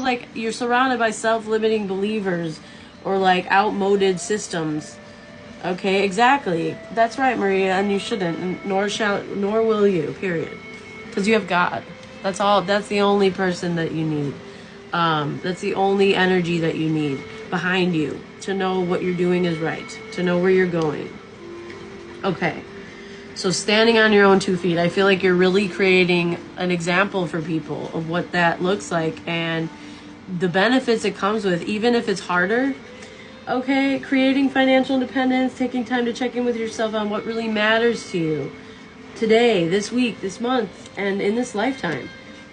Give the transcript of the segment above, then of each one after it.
like you're surrounded by self-limiting believers or like outmoded systems. Okay, exactly. That's right, Maria, and you shouldn't, nor will you, period. Because you have God. That's all. That's the only person that you need. That's the only energy that you need behind you to know what you're doing is right, to know where you're going. Okay. So standing on your own 2 feet, I feel like you're really creating an example for people of what that looks like and the benefits it comes with, even if it's harder. Okay, creating financial independence, taking time to check in with yourself on what really matters to you today, this week, this month, and in this lifetime.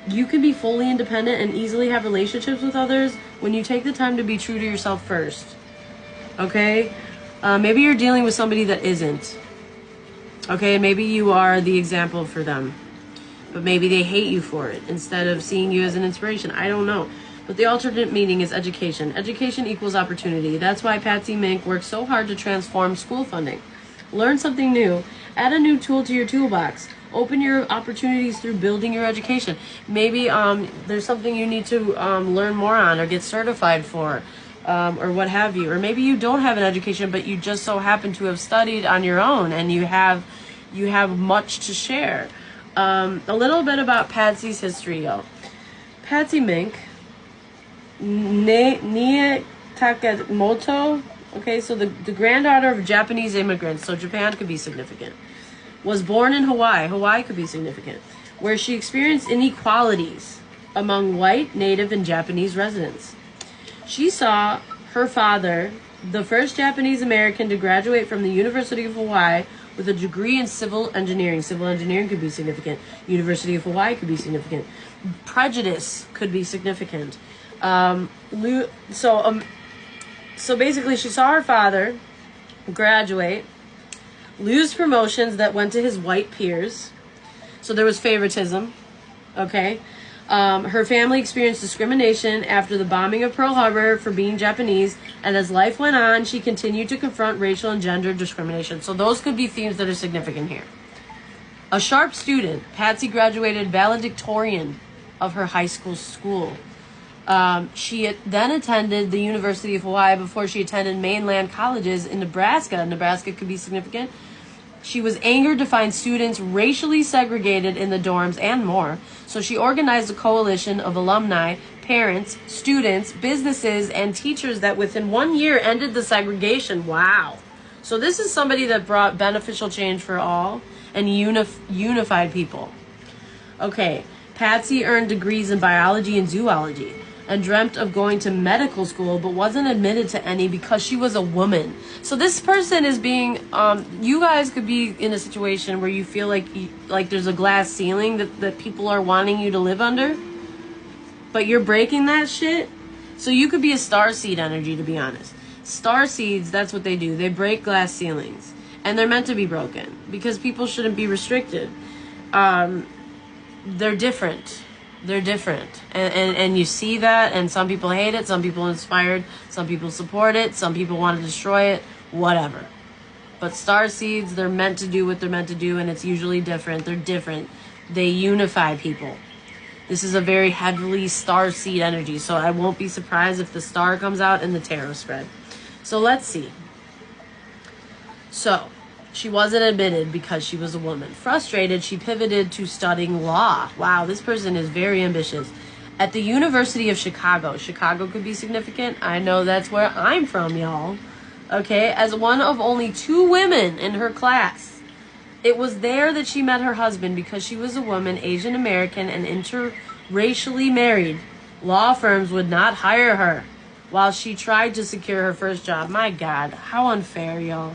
You can be fully independent and easily have relationships with others when you take the time to be true to yourself first. Okay? Maybe you're dealing with somebody that isn't. Okay, maybe you are the example for them. But maybe they hate you for it instead of seeing you as an inspiration. I don't know. But the alternate meaning is education. Education equals opportunity. That's why Patsy Mink works so hard to transform school funding. Learn something new. Add a new tool to your toolbox. Open your opportunities through building your education. Maybe there's something you need to learn more on or get certified for, or what have you. Or maybe you don't have an education, but you just so happen to have studied on your own and you have much to share. A little bit about Patsy's history, y'all. Patsy Mink, Nia Takamoto, okay, so the granddaughter of Japanese immigrants, so Japan could be significant, was born in Hawaii. Hawaii could be significant, where she experienced inequalities among white, native, and Japanese residents. She saw her father, the first Japanese American to graduate from the University of Hawaii with a degree in civil engineering. Civil engineering could be significant. University of Hawaii could be significant. Prejudice could be significant. So basically she saw her father graduate, lose promotions that went to his white peers. So there was favoritism. Okay. Her family experienced discrimination after the bombing of Pearl Harbor for being Japanese, and as life went on, she continued to confront racial and gender discrimination. So those could be themes that are significant here. A sharp student, Patsy graduated valedictorian of her high school. She then attended the University of Hawaii before she attended mainland colleges in Nebraska. Nebraska could be significant. She was angered to find students racially segregated in the dorms and more. So she organized a coalition of alumni, parents, students, businesses, and teachers that within 1 year ended the segregation. Wow. So this is somebody that brought beneficial change for all and unified people. Okay, Patsy earned degrees in biology and zoology and dreamt of going to medical school, but wasn't admitted to any because she was a woman. So this person is being, you guys could be in a situation where you feel like there's a glass ceiling that people are wanting you to live under, but you're breaking that shit. So you could be a starseed energy, to be honest. Starseeds, that's what they do. They break glass ceilings, and they're meant to be broken because people shouldn't be restricted. They're different. They're different. And you see that, and some people hate it, some people inspired, some people support it, some people want to destroy it, whatever. But starseeds, they're meant to do what they're meant to do, and it's usually different. They're different. They unify people. This is a very heavily starseed energy, so I won't be surprised if the star comes out in the tarot spread. So let's see. So, she wasn't admitted because she was a woman. Frustrated, she pivoted to studying law. Wow, this person is very ambitious. At the University of Chicago. Chicago could be significant. I know that's where I'm from, y'all. Okay, as one of only 2 women in her class. It was there that she met her husband because she was a woman, Asian American, and interracially married. Law firms would not hire her while she tried to secure her first job. My God, how unfair, y'all.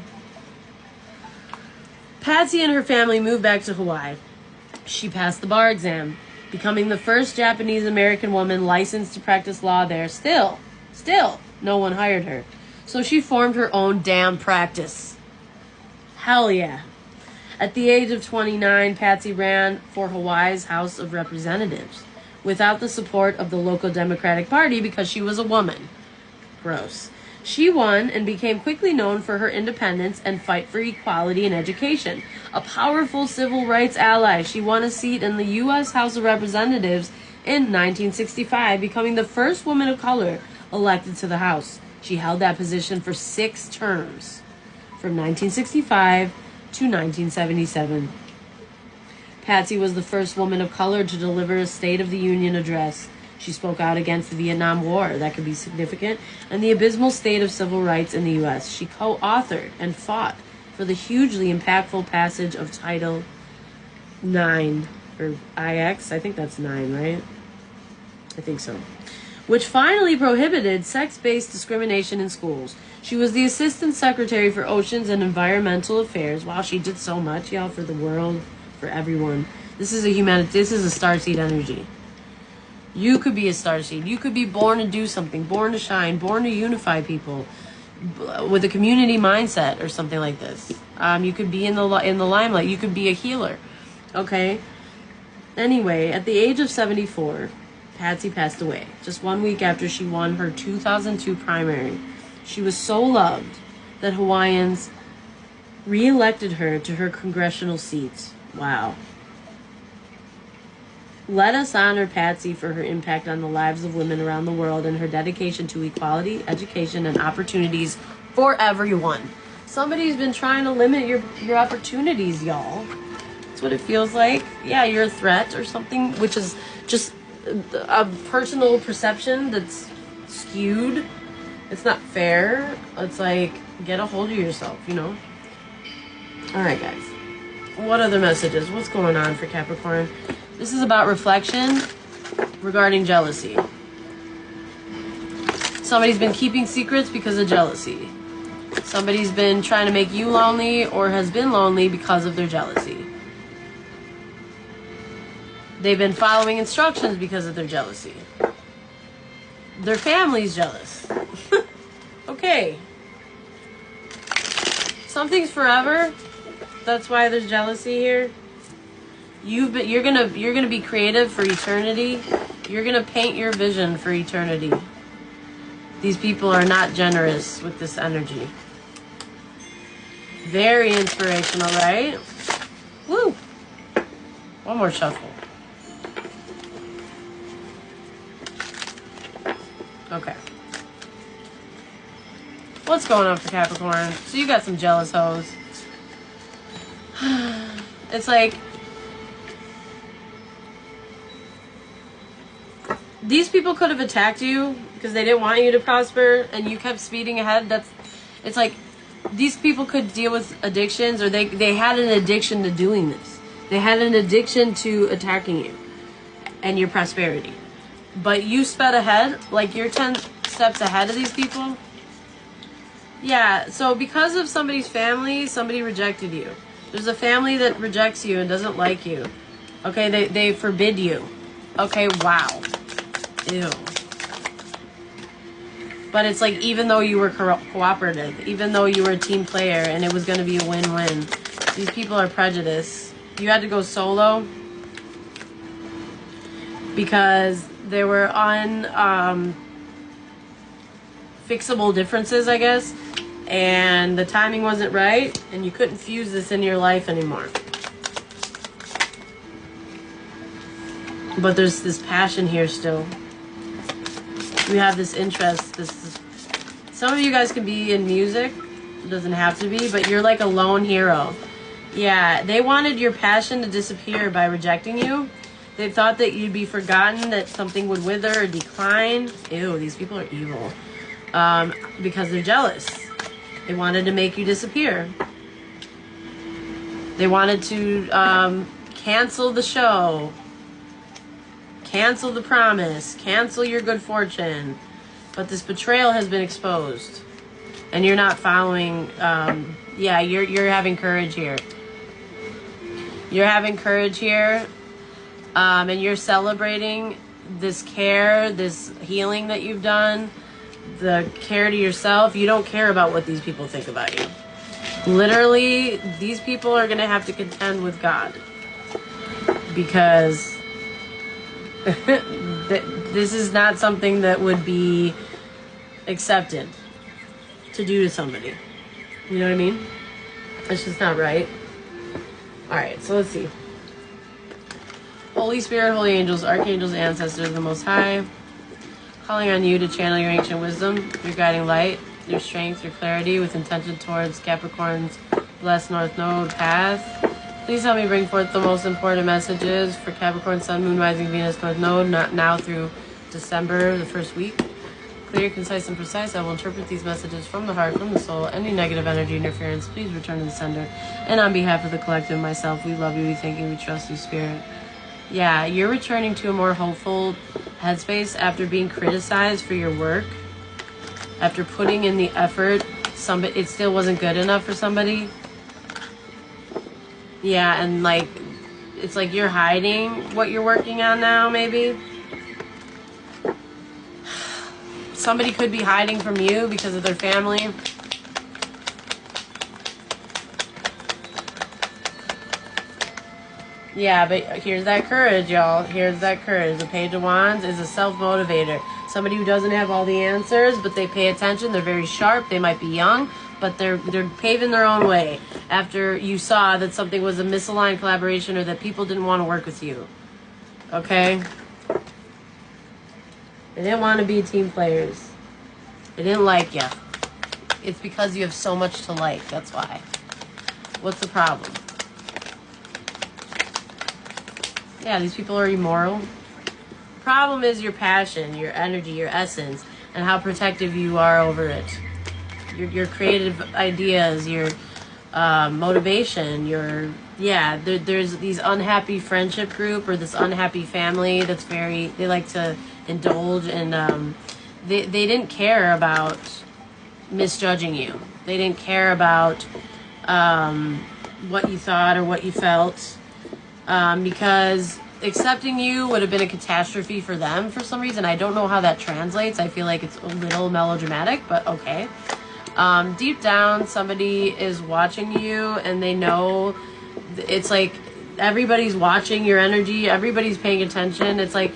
Patsy and her family moved back to Hawaii. She passed the bar exam, becoming the first Japanese American woman licensed to practice law there. Still, no one hired her. So she formed her own damn practice. Hell yeah. At the age of 29, Patsy ran for Hawaii's House of Representatives without the support of the local Democratic Party because she was a woman. Gross. She won and became quickly known for her independence and fight for equality in education. A powerful civil rights ally, she won a seat in the U.S. House of Representatives in 1965, becoming the first woman of color elected to the House. She held that position for 6 terms, from 1965 to 1977. Patsy was the first woman of color to deliver a State of the Union address. She spoke out against the Vietnam War, that could be significant, and the abysmal state of civil rights in the U.S. She co-authored and fought for the hugely impactful passage of Title IX, or IX, I think that's 9, right? I think so. Which finally prohibited sex-based discrimination in schools. She was the Assistant Secretary for Oceans and Environmental Affairs. Wow, she did so much, y'all, for the world, for everyone. This is a starseed energy. You could be a starseed. You could be born to do something, born to shine, born to unify people with a community mindset or something like this. You could be in the limelight. You could be a healer. Okay? Anyway, at the age of 74, Patsy passed away, just 1 week after she won her 2002 primary. She was so loved that Hawaiians re-elected her to her congressional seats. Wow. Let us honor Patsy for her impact on the lives of women around the world and her dedication to equality, education, and opportunities for everyone. Somebody's been trying to limit your opportunities, y'all. That's what it feels like. Yeah, you're a threat or something, which is just a personal perception that's skewed. It's not fair. It's like, get a hold of yourself, you know? Alright, guys. What other messages? What's going on for Capricorn? This is about reflection regarding jealousy. Somebody's been keeping secrets because of jealousy. Somebody's been trying to make you lonely or has been lonely because of their jealousy. They've been following instructions because of their jealousy. Their family's jealous. Okay. Something's forever. That's why there's jealousy here. You're gonna be creative for eternity. You're gonna paint your vision for eternity. These people are not generous with this energy. Very inspirational, right? Woo! One more shuffle. Okay. What's going on for Capricorn? So you got some jealous hoes. It's like these people could have attacked you because they didn't want you to prosper and you kept speeding ahead. It's like these people could deal with addictions, or they had an addiction to doing this. They had an addiction to attacking you and your prosperity. But you sped ahead, like you're 10 steps ahead of these people. Yeah, so because of somebody's family, somebody rejected you. There's a family that rejects you and doesn't like you. Okay, they forbid you. Okay, wow. Ew. But it's like, even though you were cooperative, even though you were a team player and it was going to be a win-win, these people are prejudiced. You had to go solo because there were fixable differences, I guess, and the timing wasn't right, and you couldn't fuse this in your life anymore. But there's this passion here still. We have this interest. Some of you guys can be in music. It doesn't have to be, but you're like a lone hero. Yeah, they wanted your passion to disappear by rejecting you. They thought that you'd be forgotten, that something would wither or decline. Ew, these people are evil. Because they're jealous. They wanted to make you disappear. They wanted to cancel the show. Cancel the promise. Cancel your good fortune. But this betrayal has been exposed. And you're not following... yeah, you're having courage here. You're having courage here. And you're celebrating this care, this healing that you've done. The care to yourself. You don't care about what these people think about you. Literally, these people are going to have to contend with God. Because... this is not something that would be accepted to do to somebody. You know what I mean? It's just not right. Alright, so let's see. Holy Spirit, holy angels, archangels, ancestors, the Most High, calling on you to channel your ancient wisdom, your guiding light, your strength, your clarity, with intention towards Capricorn's blessed North Node path. Please help me bring forth the most important messages for Capricorn, Sun, Moon, Rising, Venus, North Node, not now through December, the first week. Clear, concise, and precise. I will interpret these messages from the heart, from the soul. Any negative energy interference, please return to the sender. And on behalf of the collective, myself, we love you, we thank you, we trust you, Spirit. Yeah, you're returning to a more hopeful headspace after being criticized for your work. After putting in the effort, it still wasn't good enough for somebody. Yeah, and like, it's like you're hiding what you're working on now, maybe. Somebody could be hiding from you because of their family. Yeah, but here's that courage, y'all. Here's that courage. The Page of Wands is a self-motivator. Somebody who doesn't have all the answers, but they pay attention. They're very sharp. They might be young, but they're paving their own way after you saw that something was a misaligned collaboration or that people didn't want to work with you. Okay? They didn't want to be team players. They didn't like you. It's because you have so much to like. That's why. What's the problem? Yeah, these people are immoral. Problem is your passion, your energy, your essence, and how protective you are over it. Your creative ideas, your motivation, there's these unhappy friendship group or this unhappy family that's they like to indulge and they didn't care about misjudging you. They didn't care about what you thought or what you felt. Because accepting you would have been a catastrophe for them for some reason. I don't know how that translates. I feel like it's a little melodramatic, but okay. Deep down, somebody is watching you and they know it's like everybody's watching your energy. Everybody's paying attention. It's like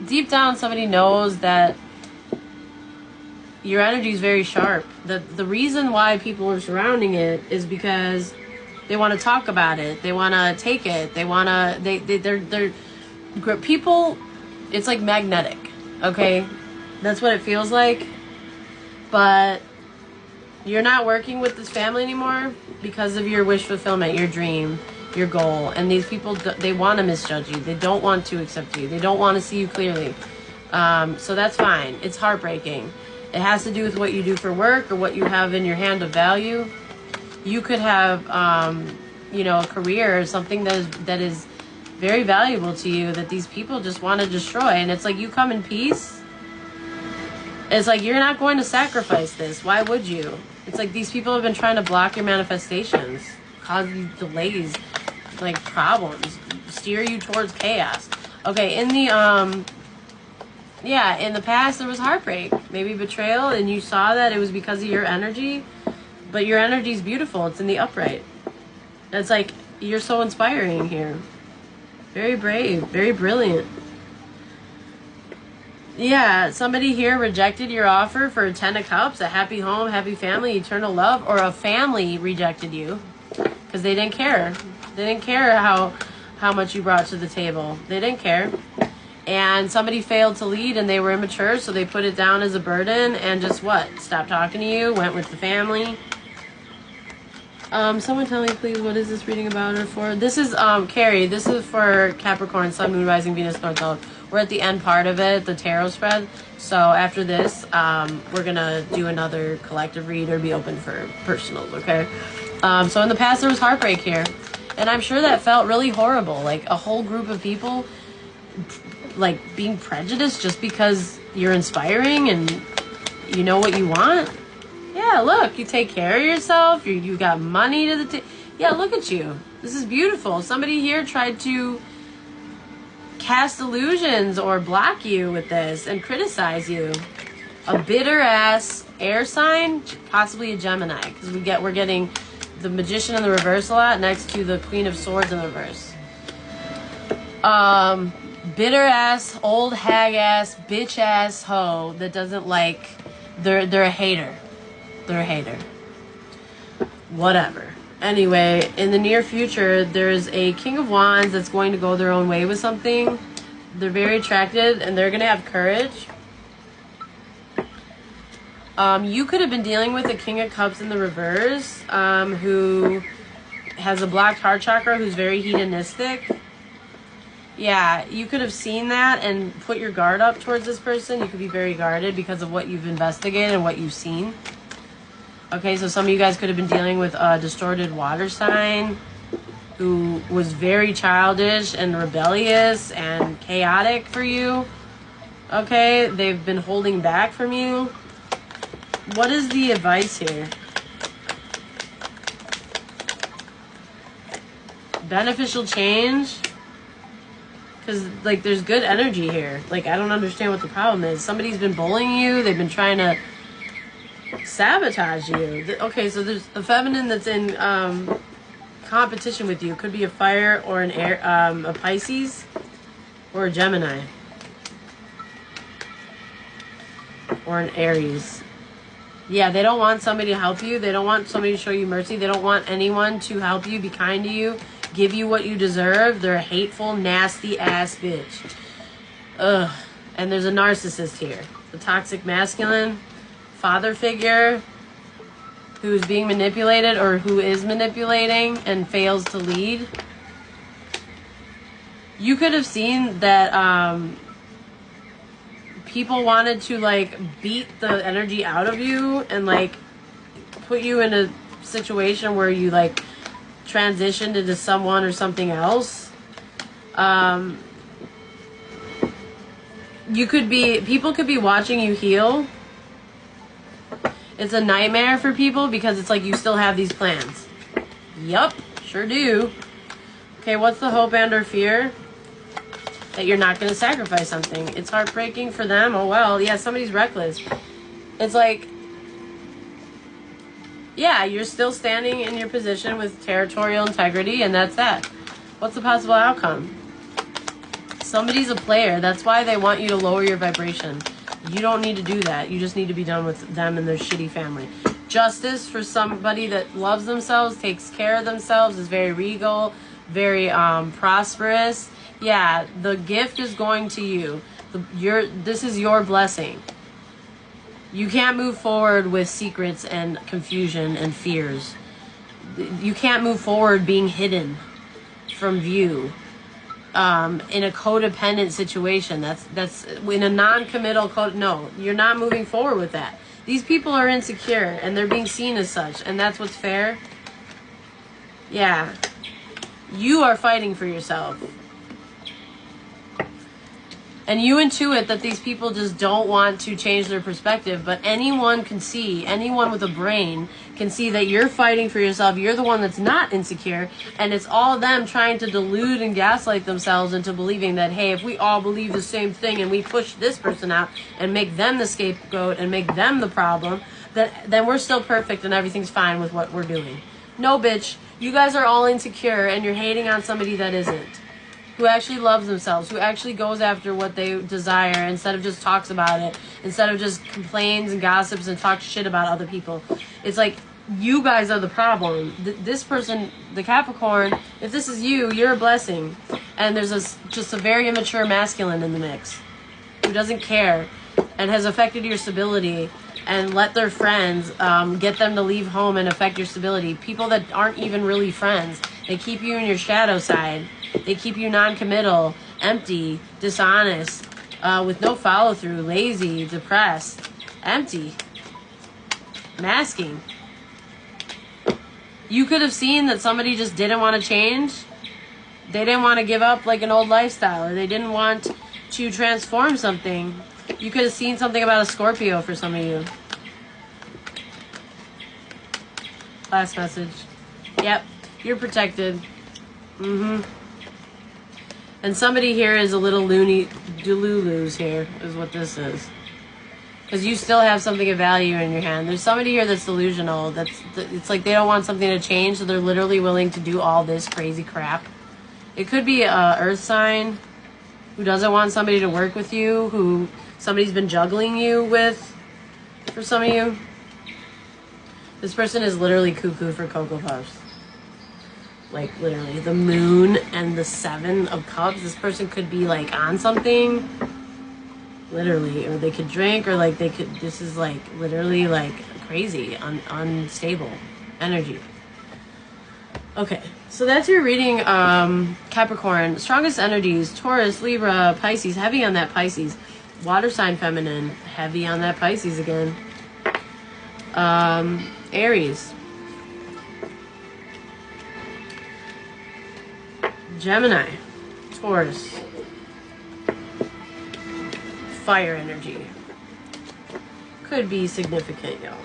deep down, somebody knows that your energy is very sharp. The reason why people are surrounding it is because they want to talk about it. They want to take it. They want to, they're people, it's like magnetic, okay? That's what it feels like. But you're not working with this family anymore because of your wish fulfillment, your dream, your goal. And these people, they want to misjudge you. They don't want to accept you. They don't want to see you clearly. So that's fine. It's heartbreaking. It has to do with what you do for work or what you have in your hand of value. You could have, a career or something that is very valuable to you that these people just want to destroy. And it's like you come in peace. It's like you're not going to sacrifice this. Why would you? It's like these people have been trying to block your manifestations, cause you delays, like problems, steer you towards chaos. Okay, in the past there was heartbreak, maybe betrayal, and you saw that it was because of your energy. But your energy is beautiful. It's in the upright. It's like, you're so inspiring here. Very brave. Very brilliant. Yeah, somebody here rejected your offer for a 10 of Cups, a happy home, happy family, eternal love, or a family rejected you because they didn't care. They didn't care how much you brought to the table. They didn't care. And somebody failed to lead and they were immature, so they put it down as a burden and just stopped talking to you, went with the family. Someone tell me, please, what is this reading about or for? This is, Carrie, this is for Capricorn, Sun, Moon, Rising, Venus, North Node. We're at the end part of it, the tarot spread. So after this, we're going to do another collective read or be open for personals, okay? So in the past, there was heartbreak here. And I'm sure that felt really horrible. Like, a whole group of people, like, being prejudiced just because you're inspiring and you know what you want. Yeah, look, you take care of yourself. You got money to the yeah, look at you. This is beautiful. Somebody here tried to cast illusions or block you with this and criticize you. A bitter ass air sign, possibly a Gemini, because we're getting the Magician in the reverse a lot next to the Queen of Swords in the reverse. Bitter ass, old hag ass, bitch ass hoe that doesn't like. They're a hater. They're a hater. Whatever. Anyway, in the near future, there's a King of Wands that's going to go their own way with something. They're very attracted and they're going to have courage. You could have been dealing with a King of Cups in the reverse, who has a blocked heart chakra, who's very hedonistic. Yeah, you could have seen that and put your guard up towards this person. You could be very guarded because of what you've investigated and what you've seen. Okay, so some of you guys could have been dealing with a distorted water sign who was very childish and rebellious and chaotic for you. Okay, they've been holding back from you. What is the advice here? Beneficial change? Because, like, there's good energy here. Like, I don't understand what the problem is. Somebody's been bullying you. They've been trying to sabotage you. Okay, so there's a feminine that's in competition with you. Could be a fire or an air, a Pisces or a Gemini. Or an Aries. Yeah, they don't want somebody to help you. They don't want somebody to show you mercy. They don't want anyone to help you, be kind to you, give you what you deserve. They're a hateful, nasty ass bitch. Ugh. And there's a narcissist here. The toxic masculine father figure who's being manipulated or who is manipulating and fails to lead. You could have seen that people wanted to, like, beat the energy out of you and, like, put you in a situation where you, like, transitioned into someone or something else. People could be watching you heal. It's a nightmare for people because it's like you still have these plans. Yup, sure do. Okay, what's the hope and or fear? That you're not going to sacrifice something. It's heartbreaking for them. Oh, well, yeah, somebody's reckless. It's like, yeah, you're still standing in your position with territorial integrity, and that's that. What's the possible outcome? Somebody's a player. That's why they want you to lower your vibration. You don't need to do that. You just need to be done with them and their shitty family. Justice for somebody that loves themselves, takes care of themselves, is very regal, very prosperous. Yeah, the gift is going to you. This is your blessing. You can't move forward with secrets and confusion and fears. You can't move forward being hidden from view. In a codependent situation, that's in a non-committal no, you're not moving forward with that. These people are insecure and they're being seen as such, and that's what's fair. Yeah, you are fighting for yourself. And you intuit that these people just don't want to change their perspective, but anyone can see, anyone with a brain can see that you're fighting for yourself. You're the one that's not insecure, and it's all them trying to delude and gaslight themselves into believing that, hey, if we all believe the same thing and we push this person out and make them the scapegoat and make them the problem, then we're still perfect and everything's fine with what we're doing. No, bitch. You guys are all insecure and you're hating on somebody that isn't. Who actually loves themselves, who actually goes after what they desire instead of just talks about it, instead of just complains and gossips and talks shit about other people. It's like, you guys are the problem. This person, the Capricorn, if this is you, you're a blessing. And there's just a very immature masculine in the mix who doesn't care and has affected your stability and let their friends get them to leave home and affect your stability. People that aren't even really friends. They keep you in your shadow side. They keep you non-committal, empty, dishonest, with no follow-through, lazy, depressed, empty, masking. You could have seen that somebody just didn't want to change. They didn't want to give up like an old lifestyle, or they didn't want to transform something. You could have seen something about a Scorpio for some of you. Last message. Yep, you're protected. And somebody here is a little loony delulus here, is what this is. Because you still have something of value in your hand. There's somebody here that's delusional. It's like they don't want something to change, so they're literally willing to do all this crazy crap. It could be a earth sign who doesn't want somebody to work with you, who somebody's been juggling you with, for some of you. This person is literally cuckoo for Cocoa Puffs. like literally the moon and the 7 of cups. This person could be like on something, literally, or they could drink, or like they could, this is like literally like crazy, unstable energy. Okay, so that's your reading. Capricorn, strongest energies, Taurus, Libra, Pisces, heavy on that Pisces. Water sign feminine, heavy on that Pisces again. Aries, Gemini, Taurus, fire energy. Could be significant, y'all.